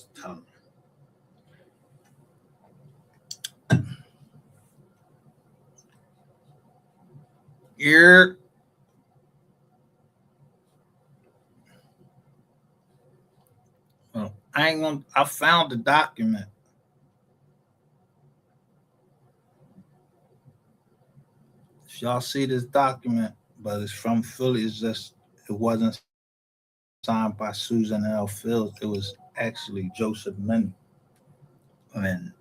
was telling him. Here. Well, I found the document. If y'all see this document, but it's from Philly, it wasn't signed by Susan L. Fields. It was actually Joseph Mendy and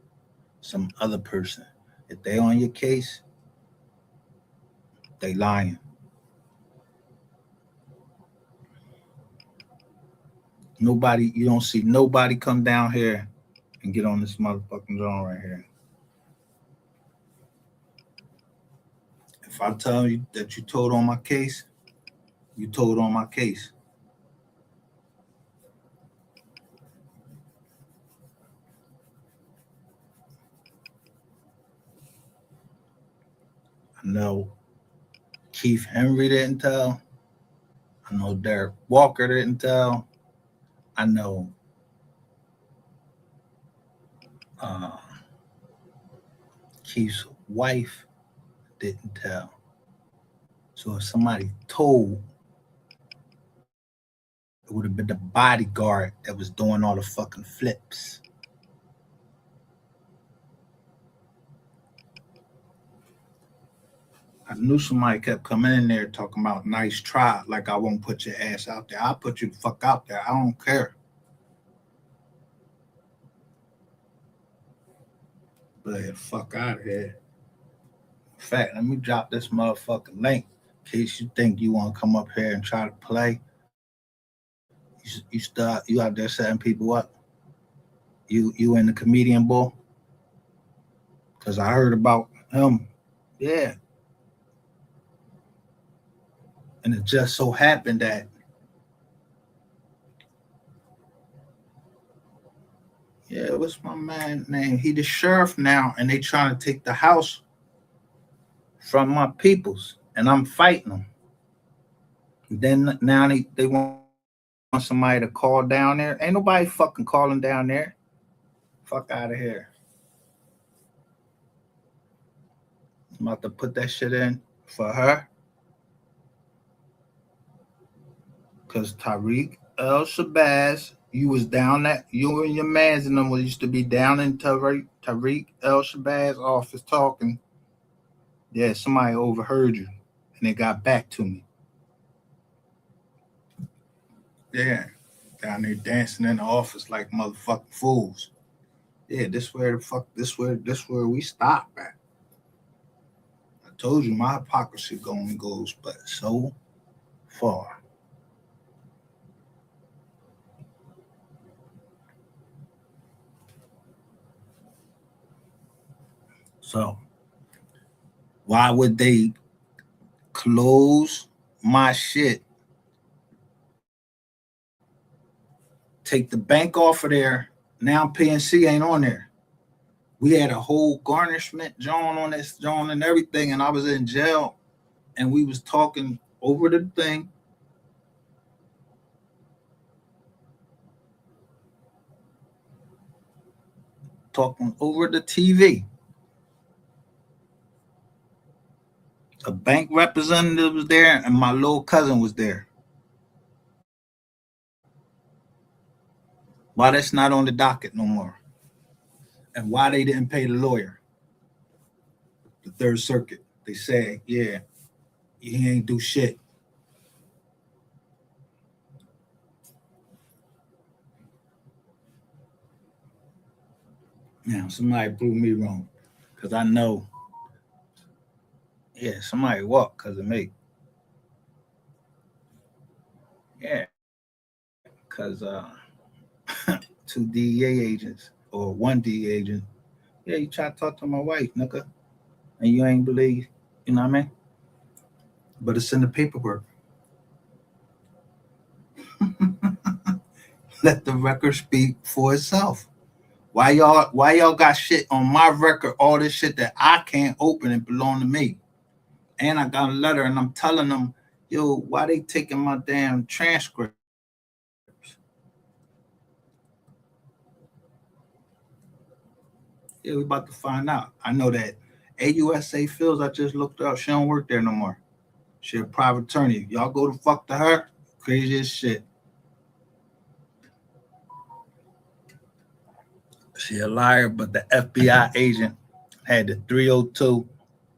some other person. If they on your case, they lying. Nobody, you don't see nobody come down here and get on this motherfucking zone right here. If I tell you that you told on my case, you told on my case. I know Keith Henry didn't tell. I know Derek Walker didn't tell. I know Keith's wife didn't tell. So if somebody told, it would have been the bodyguard that was doing all the fucking flips. I knew somebody kept coming in there talking about nice try, like I won't put your ass out there. I'll put you the fuck out there. I don't care. But the fuck out of here. In fact, let me drop this motherfucking link in case you think you want to come up here and try to play. You out there setting people up. You in the comedian bull? Because I heard about him. Yeah. And it just so happened that what's my man name? He the sheriff now, and they trying to take the house from my peoples, and I'm fighting them. Then now they want somebody to call down there. Ain't nobody fucking calling down there. Fuck out of here. I'm about to put that shit in for her. Because Tariq El Shabazz, you was down that, you and your mans and them used to be down in Tariq El Shabazz office talking. Yeah, somebody overheard you and they got back to me. Yeah, down there dancing in the office like motherfucking fools. Yeah, this where we stop at. I told you my hypocrisy goes but so far. So why would they close my shit, take the bank off of there? Now PNC ain't on there. We had a whole garnishment John on this John and everything, and I was in jail, and we was talking over the thing. Talking over the TV. A bank representative was there, and my little cousin was there. Why that's not on the docket no more? And why they didn't pay the lawyer? The Third Circuit. They said, yeah, he ain't do shit. Now, somebody proved me wrong. Because I know, yeah, somebody walked because of me. Yeah. Because 2 DEA agents or 1 DEA agent, yeah, you try to talk to my wife, nigga, and you ain't believe, you know what I mean? But it's in the paperwork. Let the record speak for itself. Why y'all got shit on my record, all this shit that I can't open and belong to me? And I got a letter and I'm telling them, yo, why they taking my damn transcripts? Yeah, we about to find out. I know that AUSA Fields, I just looked up. She don't work there no more. She a private attorney. Y'all go to fuck to her. Crazy as shit. She a liar, but the FBI agent had the 302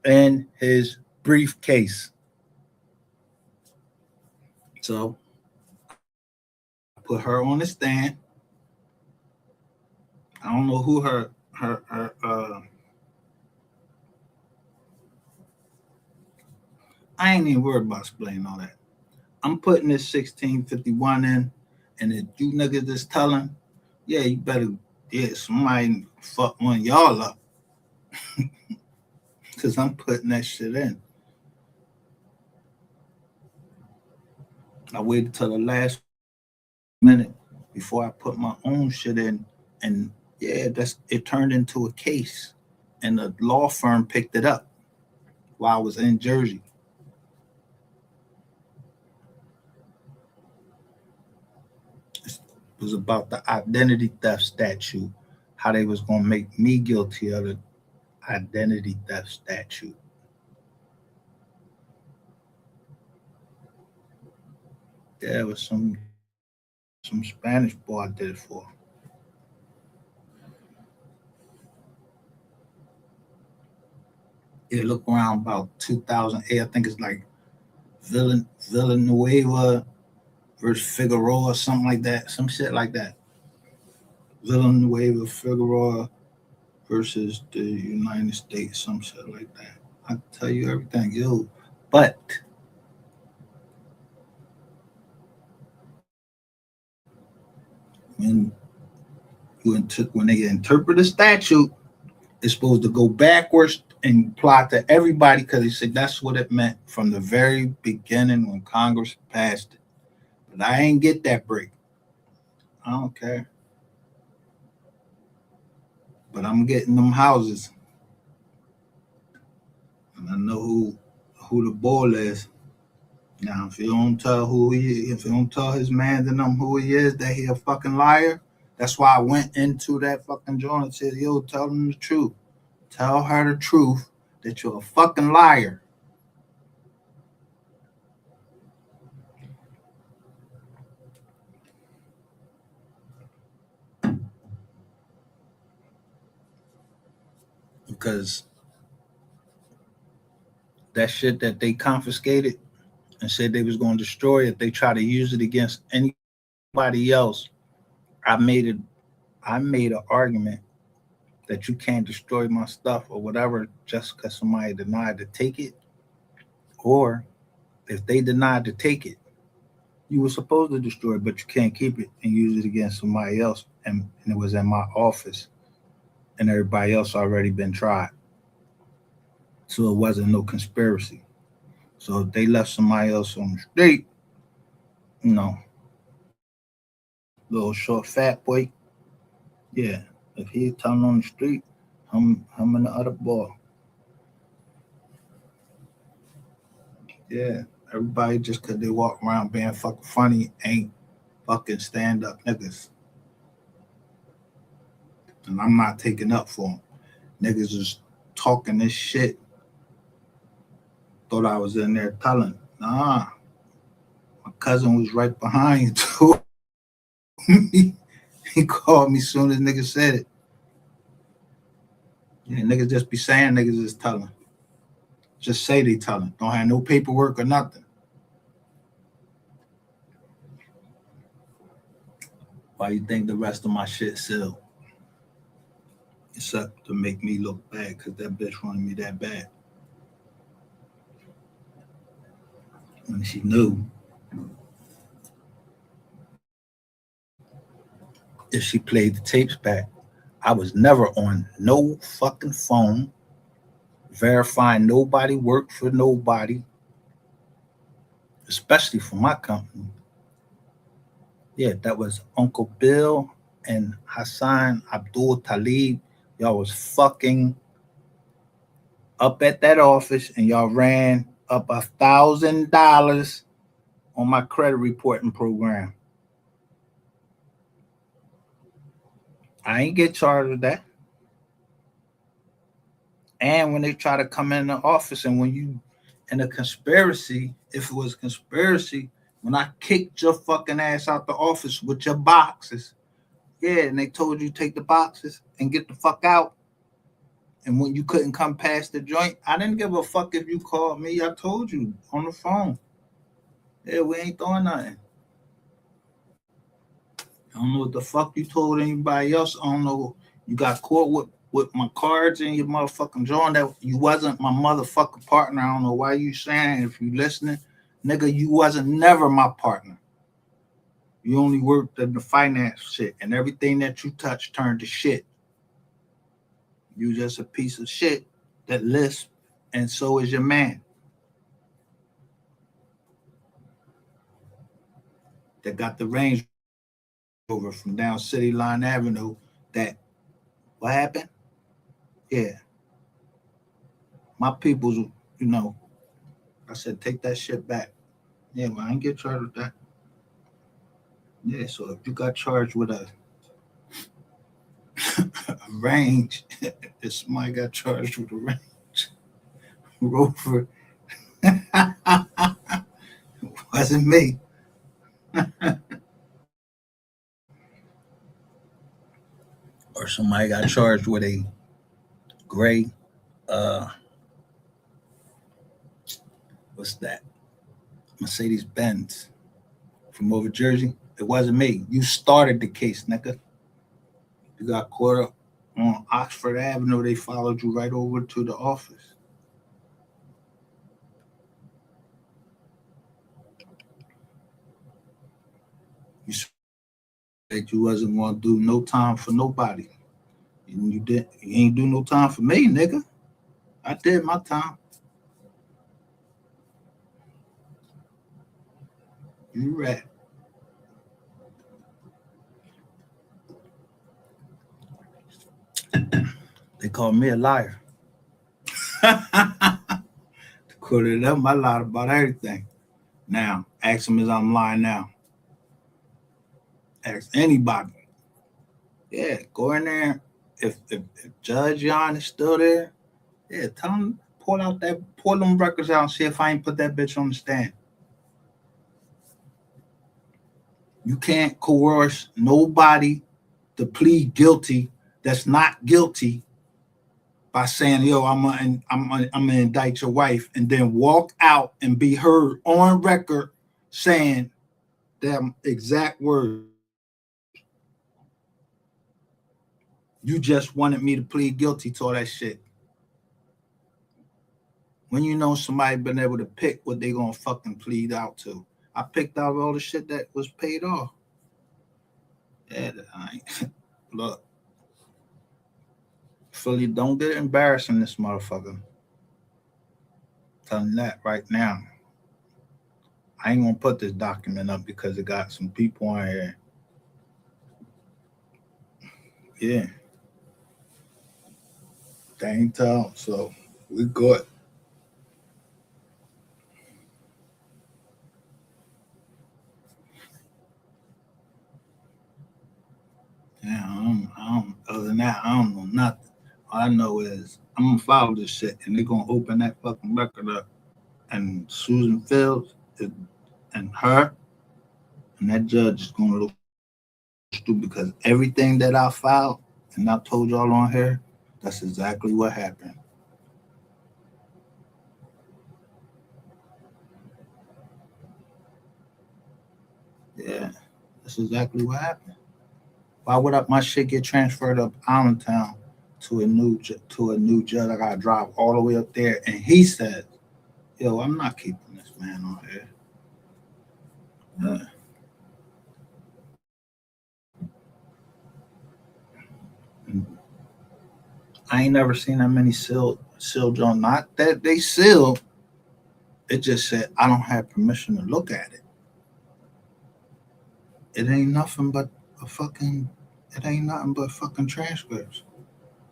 in his briefcase. So I put her on the stand. I don't know who her I ain't even worried about explaining all that. I'm putting this 1651 in, and if you niggas just telling, yeah, you better, yeah, somebody fuck one of y'all up. Because I'm putting that shit in. I waited till the last minute before I put my own shit in. And yeah, it turned into a case. And the law firm picked it up while I was in Jersey. It was about the identity theft statute, how they was gonna make me guilty of the identity theft statute. Yeah, it was some Spanish boy I did it for. Yeah, look around about 2008. I think it's like Villanueva versus Figueroa, something like that, some shit like that. Villanueva Figueroa versus the United States, some shit like that. I tell you everything, yo. But when when they interpret a statute, it's supposed to go backwards and apply to everybody because they said that's what it meant from the very beginning when Congress passed it. But I ain't get that break. I don't care. But I'm getting them houses. And I know who the bull is. Now, if you don't tell who he is, if you don't tell his man and them who he is, that he a fucking liar. That's why I went into that fucking joint and said, yo, tell them the truth. Tell her the truth that you're a fucking liar. Because that shit that they confiscated and said they was going to destroy it, they try to use it against anybody else. I made it. I made an argument that you can't destroy my stuff or whatever just because somebody denied to take it, or if they denied to take it, you were supposed to destroy it, but you can't keep it and use it against somebody else. And it was in my office, and everybody else already been tried, so it wasn't no conspiracy. So if they left somebody else on the street, you know, little short fat boy, yeah. If he telling on the street, I'm in the other ball. Yeah. Everybody just cause they walk around being fucking funny ain't fucking stand up niggas. And I'm not taking up for them. Niggas just talking this shit. Thought I was in there telling. Nah. My cousin was right behind too. He called me soon as niggas said it. Yeah, niggas just be saying niggas is telling. Just say they telling. Don't have no paperwork or nothing. Why you think the rest of my shit sealed? Except to make me look bad because that bitch wanted me that bad. When she knew if she played the tapes back, I was never on no fucking phone verifying nobody worked for nobody, especially for my company. Yeah, that was Uncle Bill and Hassan Abdul Talib. Y'all was fucking up at that office and y'all ran up $1,000 on my credit reporting program. I ain't get charged with that. And when they try to come in the office, and when you in a conspiracy, if it was a conspiracy, when I kicked your fucking ass out the office with your boxes, yeah, and they told you take the boxes and get the fuck out. And when you couldn't come past the joint, I didn't give a fuck if you called me. I told you on the phone. Yeah, we ain't doing nothing. I don't know what the fuck you told anybody else. I don't know. You got caught with my cards in your motherfucking drawing that you wasn't my motherfucking partner. I don't know why you saying, if you listening, nigga, you wasn't never my partner. You only worked in the finance shit, and everything that you touched turned to shit. You just a piece of shit that lisps, and so is your man. That got the Range Rover from down City Line Avenue. That, what happened? Yeah. My people's, you know, I said, take that shit back. Yeah, well, I ain't get charged with that. Yeah, so if you got charged with a Range, if somebody got charged with a Range Rover, wasn't me. Or somebody got charged with a gray, what's that? Mercedes Benz from over Jersey. It wasn't me. You started the case, nigga. You got caught up on Oxford Avenue. They followed you right over to the office. You said you wasn't going to do no time for nobody. And you did. You ain't do no time for me, nigga. I did my time. You rat. They called me a liar. According to them, I lied about everything. Now, ask them if I'm lying now. Ask anybody. Yeah, go in there. If Judge Yon is still there, yeah, tell him pull them records out and see if I ain't put that bitch on the stand. You can't coerce nobody to plead guilty that's not guilty by saying, "Yo, I'm gonna indict your wife," and then walk out and be heard on record saying them exact words. You just wanted me to plead guilty to all that shit. When you know somebody been able to pick what they gonna fucking plead out to. I picked out all the shit that was paid off. Yeah, look. Philly, don't get embarrassed in this motherfucker. Telling that right now. I ain't gonna put this document up because it got some people on here. Yeah. They ain't tell, so we good. Yeah, other than that, I don't know nothing. All I know is I'm gonna follow this shit and they're gonna open that fucking record up. And Susan Fields and her and that judge is gonna look stupid because everything that I filed and I told y'all on here, that's exactly what happened. Yeah, that's exactly what happened. Why would my shit get transferred up Allentown to a new judge? I gotta drive all the way up there, and he said, "Yo, I'm not keeping this man on here." Yeah. I ain't never seen that many sealed on. Not that they sealed. It just said I don't have permission to look at it. It ain't nothing but a fucking. It ain't nothing but fucking transcripts.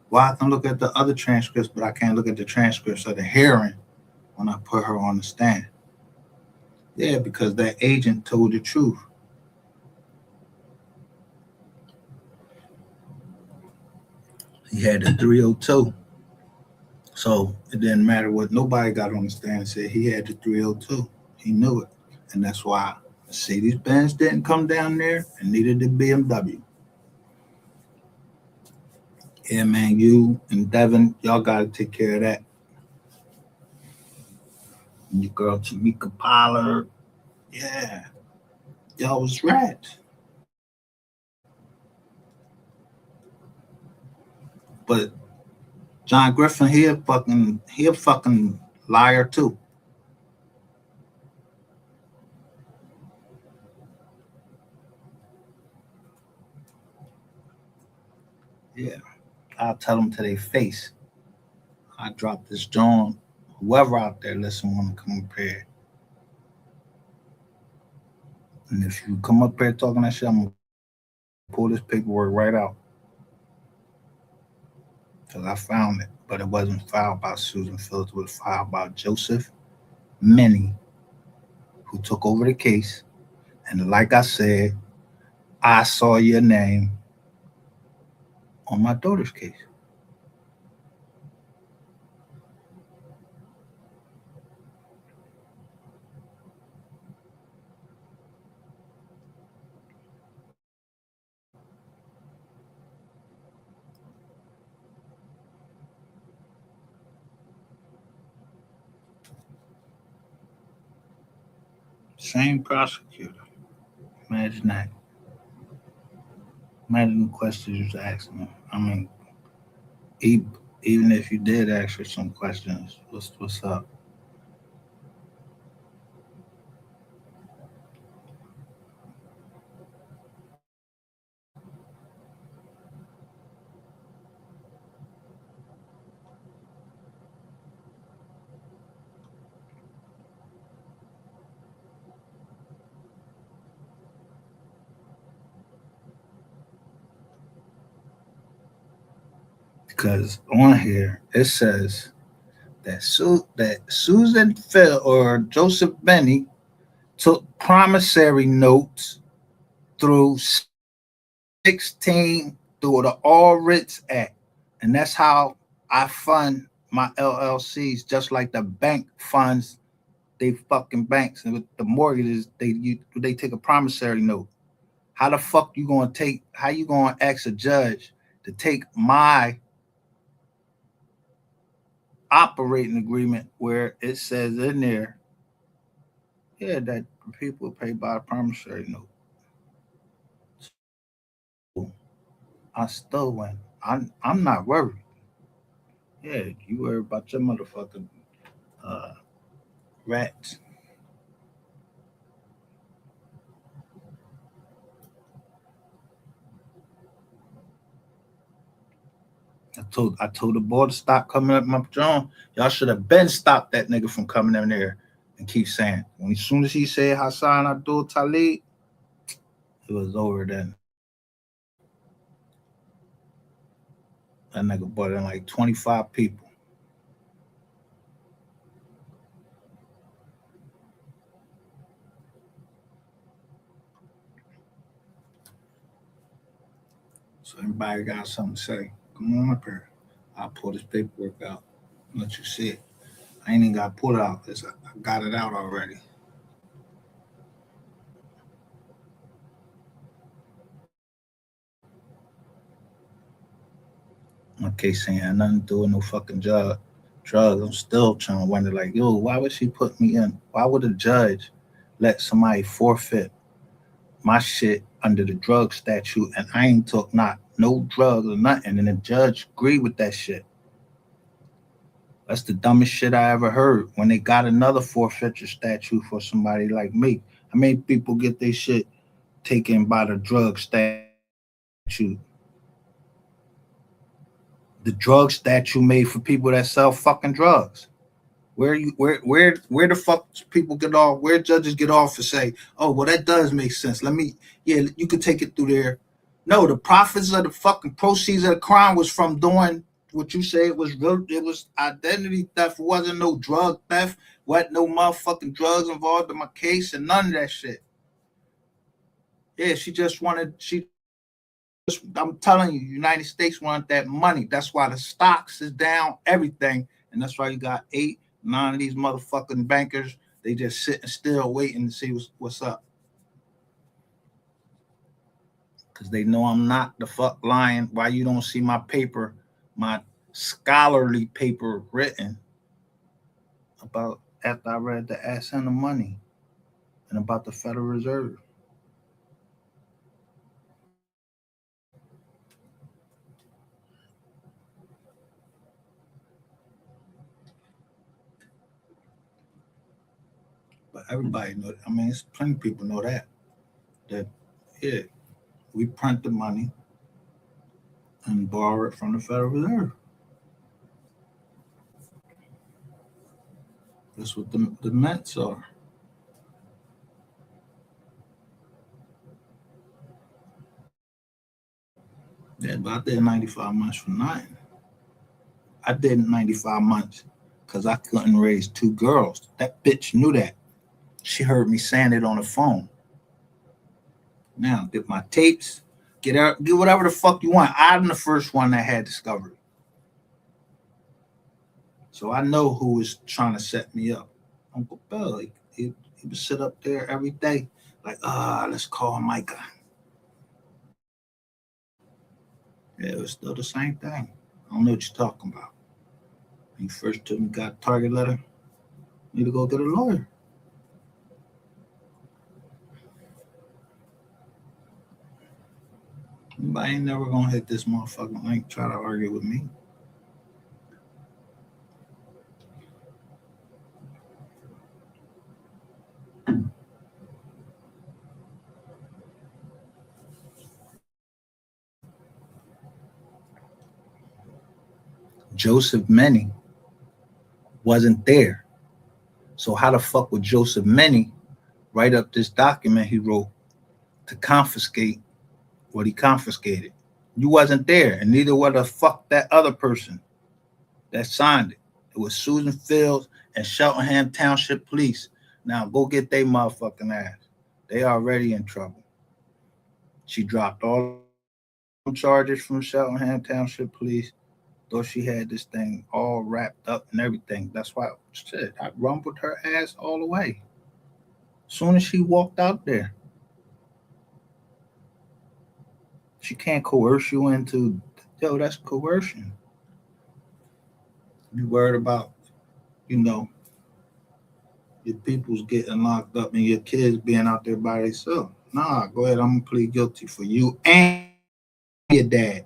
Well, I can look at the other transcripts, but I can't look at the transcripts of the hearing when I put her on the stand. Yeah, because that agent told the truth. He had a 302. So it didn't matter what nobody got on the stand and said he had the 302. He knew it. And that's why Mercedes Benz didn't come down there and neither did BMW. Yeah, man, you and Devin, y'all got to take care of that. And your girl Tamika Pollard, yeah, y'all was rats. But John Griffin, he a fucking liar too. Yeah, I'll tell them to their face. I dropped this joint. Whoever out there listen want to come up here. And if you come up here talking that shit, I'm gonna pull this paperwork right out. Because I found it. But it wasn't filed by Susan Phillips, it was filed by Joseph Minnie, who took over the case. And like I said, I saw your name on my daughter's case. Same prosecutor. Imagine that. Imagine the questions you was asking. I mean, even if you did ask her some questions, what's up? Because on here it says that Susan Phil or Joseph Benny took promissory notes through 16 through the All Writs Act, and that's how I fund my LLCs, just like the bank funds they fucking banks, and with the mortgages they take a promissory note. How the fuck you gonna take? How you gonna ask a judge to take my operating agreement where it says in there, yeah, that people pay by a promissory note? I still win. I'm not worried. Yeah, you worry about your motherfucking uh, rats. I told the boy to stop coming up my John. Y'all should have been stopped that nigga from coming in there and keep saying. When as soon as he said Hassan Abdul Talib, it was over then. That nigga brought in like 25 people. So everybody got something to say. Come on up here. I'll pull this paperwork out. Let you see it. I ain't even got to pull it out. I got it out already. My case ain't had nothing to do with no fucking drugs. I'm still trying to wonder, like, yo, why would she put me in? Why would a judge let somebody forfeit my shit under the drug statute and I ain't took not no drugs or nothing, and the judge agreed with that shit? That's the dumbest shit I ever heard. When they got another forfeiture statute for somebody like me, I mean, people get their shit taken by the drug statute. The drug statute made for people that sell fucking drugs. Where the fuck people get off? Where judges get off and say, oh well, that does make sense. Yeah, you could take it through there. No, the profits of the fucking proceeds of the crime was from doing what you say it was real. It was identity theft. It wasn't no drug theft. What? No motherfucking drugs involved in my case and none of that shit. Yeah, she just wanted. I'm telling you, United States wanted that money. That's why the stocks is down. Everything And that's why you got 8, 9 of these motherfucking bankers. They just sitting still waiting to see what's up. Because they know I'm not the fuck lying. Why you don't see my paper, my scholarly paper written about after I read the ass and the money and about the Federal Reserve. But everybody know. I mean, it's plenty of people know that. That yeah, we print the money and borrow it from the Federal Reserve. That's what the Mets are. Yeah, but I did 95 months for nothing. I did 95 months because I couldn't raise 2 girls. That bitch knew that. She heard me saying it on the phone. Now, get my tapes, get whatever the fuck you want. I'm the first one that had Discovery. So I know who was trying to set me up. Uncle Bill, he would sit up there every day, like, let's call Micah. Yeah, it was still the same thing. I don't know what you're talking about. When you first told me got a target letter, you need to go get a lawyer. Anybody ain't never gonna hit this motherfucking link, try to argue with me. Joseph Meny wasn't there. So how the fuck would Joseph Meny write up this document he wrote to confiscate what he confiscated? You wasn't there, and neither was the fuck that other person that signed it. It was Susan Fields and Cheltenham Township Police. Now go get they motherfucking ass. They already in trouble. She dropped all charges from Cheltenham Township Police. Though she had this thing all wrapped up and everything. That's why shit, I rumbled her ass all the way. As soon as she walked out there. She can't coerce you into, that's coercion. You worried about, your people's getting locked up and your kids being out there by themselves. Nah, go ahead, I'm gonna plead guilty for you and your dad.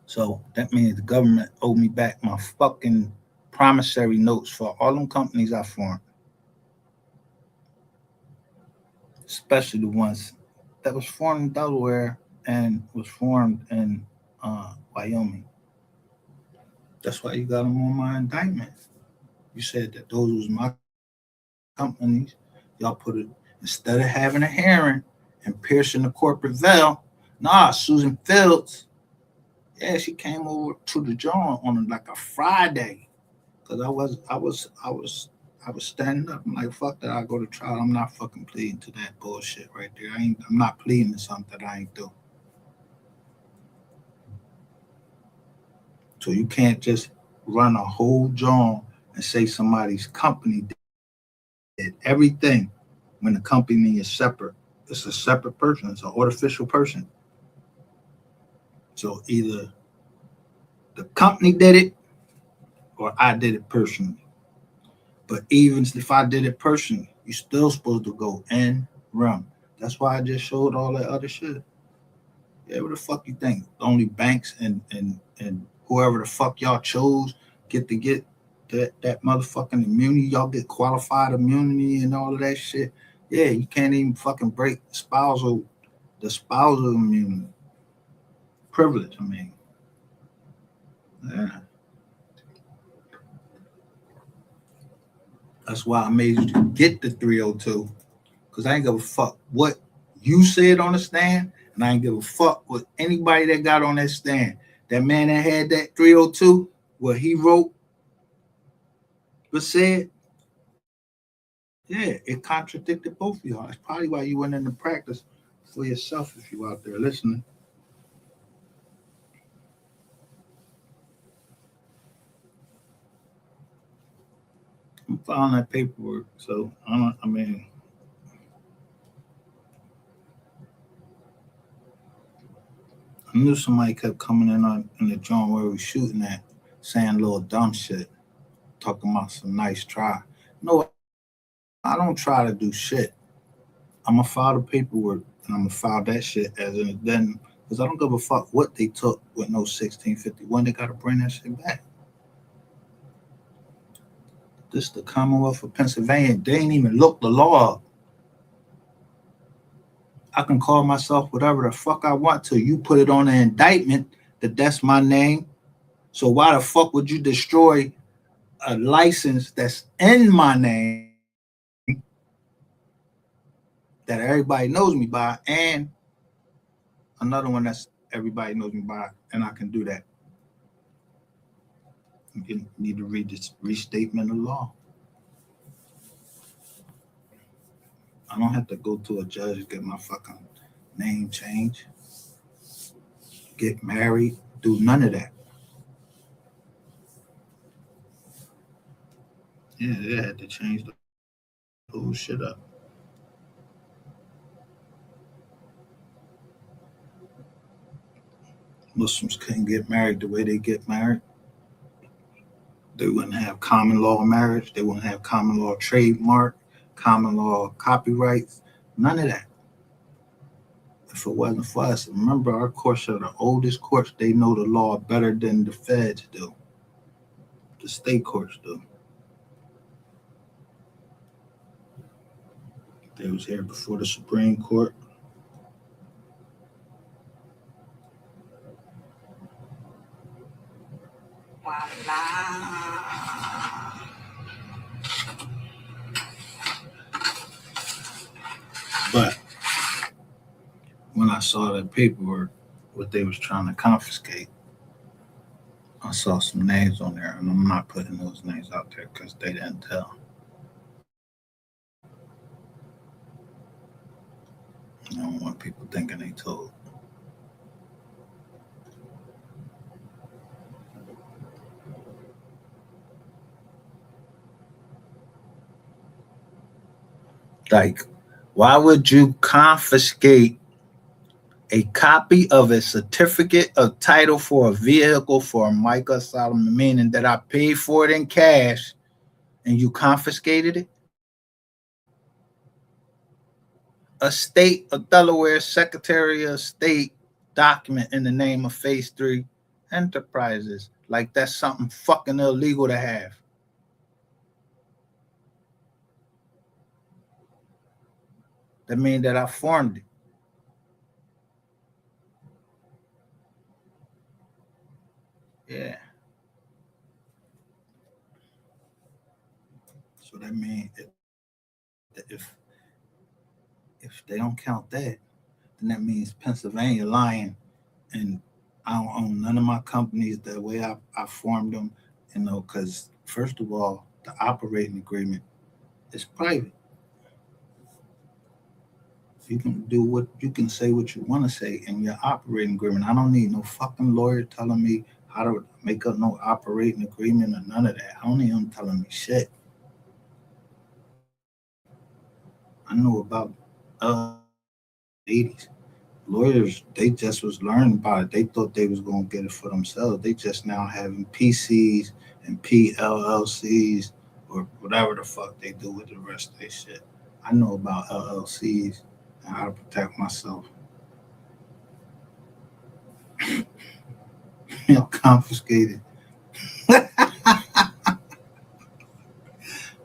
So that means the government owed me back my fucking promissory notes for all them companies I formed. Especially the ones that was formed in Delaware and was formed in Wyoming. That's why you got them on my indictment. You said that those was my companies. Y'all put it, instead of having a hearing and piercing the corporate veil, nah, Susan Fields, yeah, she came over to the joint on like a Friday. Cause I was standing up. I'm like, fuck that, I go to trial. I'm not fucking pleading to that bullshit right there. I'm not pleading to something that I ain't do. So you can't just run a whole joint and say somebody's company did everything when the company is separate. It's a separate person. It's an artificial person. So either the company did it or I did it personally. But even if I did it personally, you're still supposed to go in rem. That's why I just showed all that other shit. Yeah, what the fuck you think? Only banks and whoever the fuck y'all chose get that motherfucking immunity. Y'all get qualified immunity and all of that shit. Yeah, you can't even fucking break the spousal immunity privilege. I mean, yeah. That's why I made you get the 302, because I ain't give a fuck what you said on the stand, and I ain't give a fuck what anybody that got on that stand. That man that had that 302, what he wrote but said, yeah, it contradicted both of y'all. That's probably why you went into practice for yourself if you out there listening. I'm filing that paperwork, so I mean, I knew somebody kept coming in the joint where we were shooting at, saying little dumb shit, talking about some nice try. No, I don't try to do shit. I'm gonna file the paperwork and I'm gonna file that shit as in then, because I don't give a fuck what they took with no 1651. They gotta bring that shit back. This the Commonwealth of Pennsylvania. They ain't even look the law up. I can call myself whatever the fuck I want to. You put it on an indictment that that's my name. So why the fuck would you destroy a license that's in my name that everybody knows me by, and another one that's everybody knows me by, and I can do that? You need to read this restatement of law. I don't have to go to a judge to get my fucking name changed, get married, do none of that. Yeah, they had to change the whole shit up. Muslims couldn't get married the way they get married. They wouldn't have common law marriage. They wouldn't have common law trademark, common law copyrights, none of that. If it wasn't for us, remember our courts are the oldest courts. They know the law better than the feds do. The state courts do. They was here before the Supreme Court. But when I saw that paperwork, what they was trying to confiscate, I saw some names on there, and I'm not putting those names out there because they didn't tell. I don't want people thinking they told. Like, why would you confiscate a copy of a certificate of title for a vehicle for Micah Solomon, meaning that I paid for it in cash and you confiscated it? A state of Delaware Secretary of State document in the name of Phase 3 Enterprises. Like, that's something fucking illegal to have. That means that I formed it. Yeah. So that means if they don't count that, then that means Pennsylvania lying, and I don't own none of my companies the way I formed them, because first of all, the operating agreement is private. You can do what you can say what you want to say in your operating agreement. I don't need no fucking lawyer telling me how to make up no operating agreement or none of that. I don't need him telling me shit. I know about 80s. Lawyers, they just was learning about it. They thought they was gonna get it for themselves. They just now having PCs and PLLCs or whatever the fuck they do with the rest of their shit. I know about LLCs and how to protect myself. Confiscated.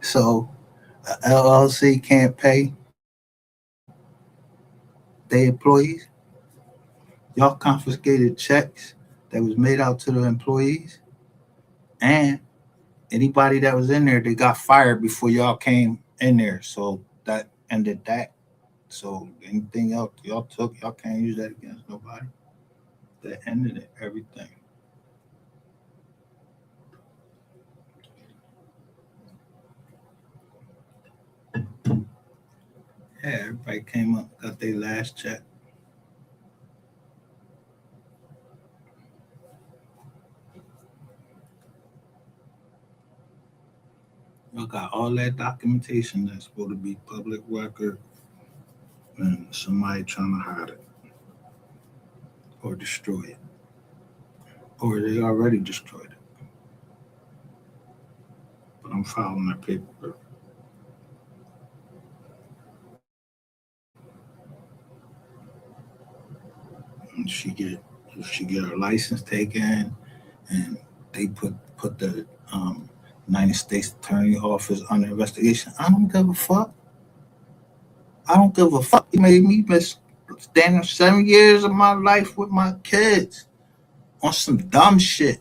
So LLC can't pay their employees. Y'all confiscated checks that was made out to the employees, and anybody that was in there, they got fired before y'all came in there. So that ended that. So anything else y'all took, y'all can't use that against nobody. That ended it, everything. Yeah, everybody came up, got their last check. I got all that documentation that's supposed to be public record, and somebody trying to hide it or destroy it, or they already destroyed it. But I'm filing that paperwork. And she get her license taken, and they put the United States Attorney Office under investigation. I don't give a fuck. I don't give a fuck. You made me miss standing 7 years of my life with my kids on some dumb shit.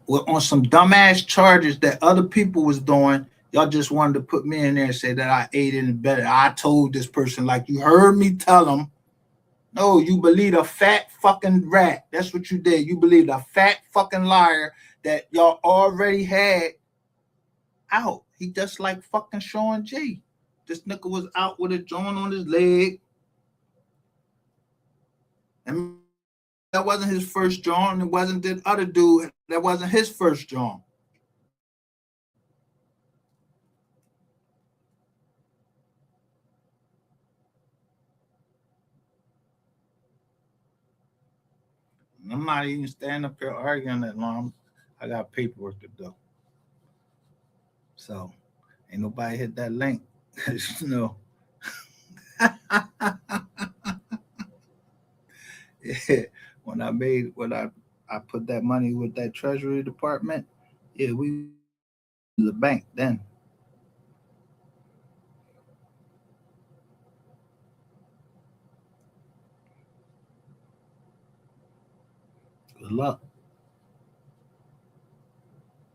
On some dumbass charges that other people was doing. Y'all just wanted to put me in there and say that I aided and abetted. I told this person, like you heard me tell them. No, you believed a fat fucking rat. That's what you did. You believed a fat fucking liar that y'all already had out. He just like fucking Sean G. This nigga was out with a joint on his leg. And that wasn't his first joint. It wasn't the other dude. That wasn't his first joint. I'm not even standing up here arguing that long. I got paperwork to do. So ain't nobody hit that link. You know. Yeah. When I put that money with that Treasury Department, yeah, we the bank then. Good luck.